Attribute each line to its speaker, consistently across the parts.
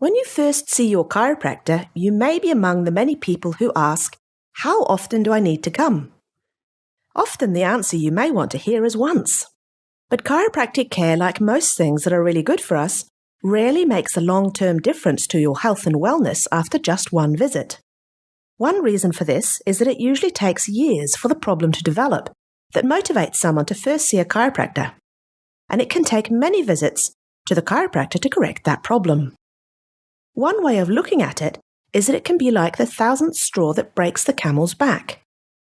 Speaker 1: When you first see your chiropractor, you may be among the many people who ask, "How often do I need to come?" Often the answer you may want to hear is once. But chiropractic care, like most things that are really good for us, rarely makes a long-term difference to your health and wellness after just one visit. One reason for this is that it usually takes years for the problem to develop that motivates someone to first see a chiropractor. And it can take many visits to the chiropractor to correct that problem. One way of looking at it is that it can be like the thousandth straw that breaks the camel's back.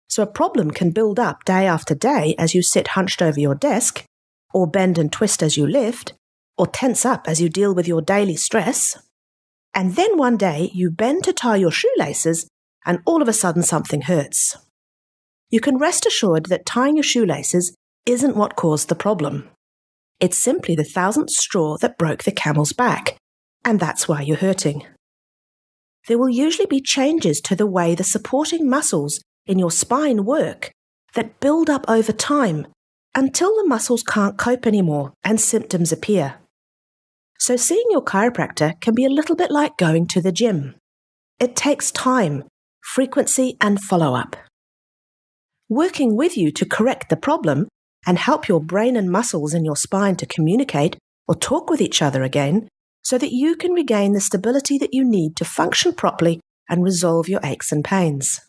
Speaker 1: So a problem can build up day after day as you sit hunched over your desk, or bend and twist as you lift, or tense up as you deal with your daily stress. And then one day you bend to tie your shoelaces and all of a sudden something hurts. You can rest assured that tying your shoelaces isn't what caused the problem. It's simply the thousandth straw that broke the camel's back, and that's why you're hurting. There will usually be changes to the way the supporting muscles in your spine work that build up over time until the muscles can't cope anymore and symptoms appear. So seeing your chiropractor can be a little bit like going to the gym. It takes time, frequency, and follow-up. Working with you to correct the problem and help your brain and muscles in your spine to communicate or talk with each other again so that you can regain the stability that you need to function properly and resolve your aches and pains.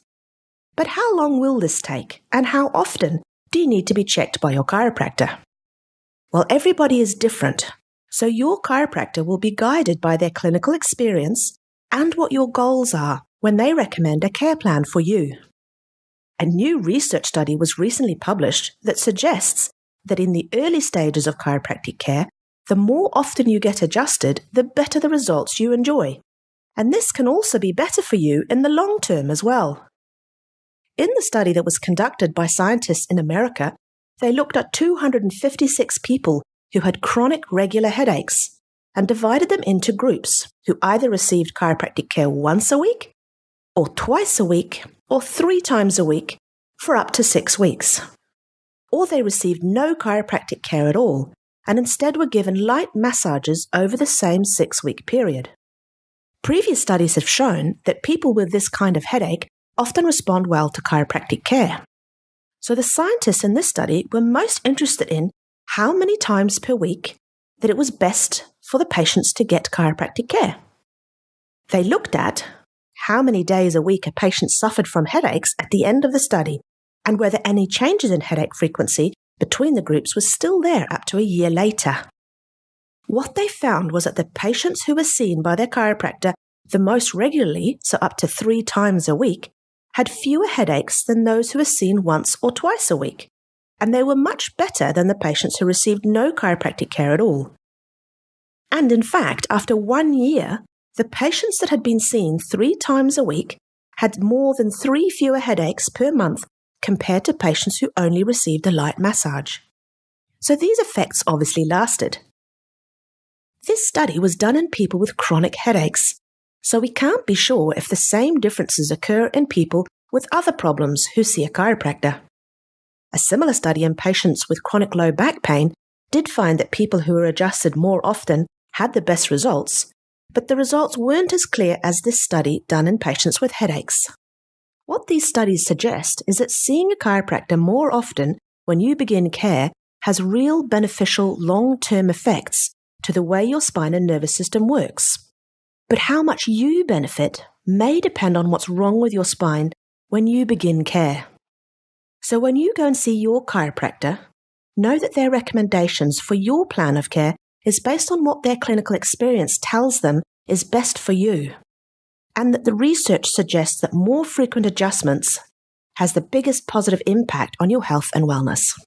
Speaker 1: But how long will this take, and how often do you need to be checked by your chiropractor? Well, everybody is different, so your chiropractor will be guided by their clinical experience and what your goals are when they recommend a care plan for you. A new research study was recently published that suggests that in the early stages of chiropractic care, the more often you get adjusted, the better the results you enjoy. And this can also be better for you in the long term as well. In the study that was conducted by scientists in America, they looked at 256 people who had chronic regular headaches and divided them into groups who either received chiropractic care once a week, or twice a week, or 3 times a week for up to 6 weeks. Or they received no chiropractic care at all and instead were given light massages over the same 6-week period. Previous studies have shown that people with this kind of headache often respond well to chiropractic care. So the scientists in this study were most interested in how many times per week that it was best for the patients to get chiropractic care. They looked at how many days a week a patient suffered from headaches at the end of the study and whether any changes in headache frequency between the groups was still there up to a year later. What they found was that the patients who were seen by their chiropractor the most regularly, so up to 3 times a week, had fewer headaches than those who were seen once or twice a week, and they were much better than the patients who received no chiropractic care at all. And in fact, after 1 year, the patients that had been seen 3 times a week had more than 3 fewer headaches per month compared to patients who only received a light massage. So these effects obviously lasted. This study was done in people with chronic headaches, so we can't be sure if the same differences occur in people with other problems who see a chiropractor. A similar study in patients with chronic low back pain did find that people who were adjusted more often had the best results, but the results weren't as clear as this study done in patients with headaches. What these studies suggest is that seeing a chiropractor more often when you begin care has real beneficial long-term effects to the way your spine and nervous system works. But how much you benefit may depend on what's wrong with your spine when you begin care. So when you go and see your chiropractor, know that their recommendations for your plan of care is based on what their clinical experience tells them is best for you, and that the research suggests that more frequent adjustments has the biggest positive impact on your health and wellness.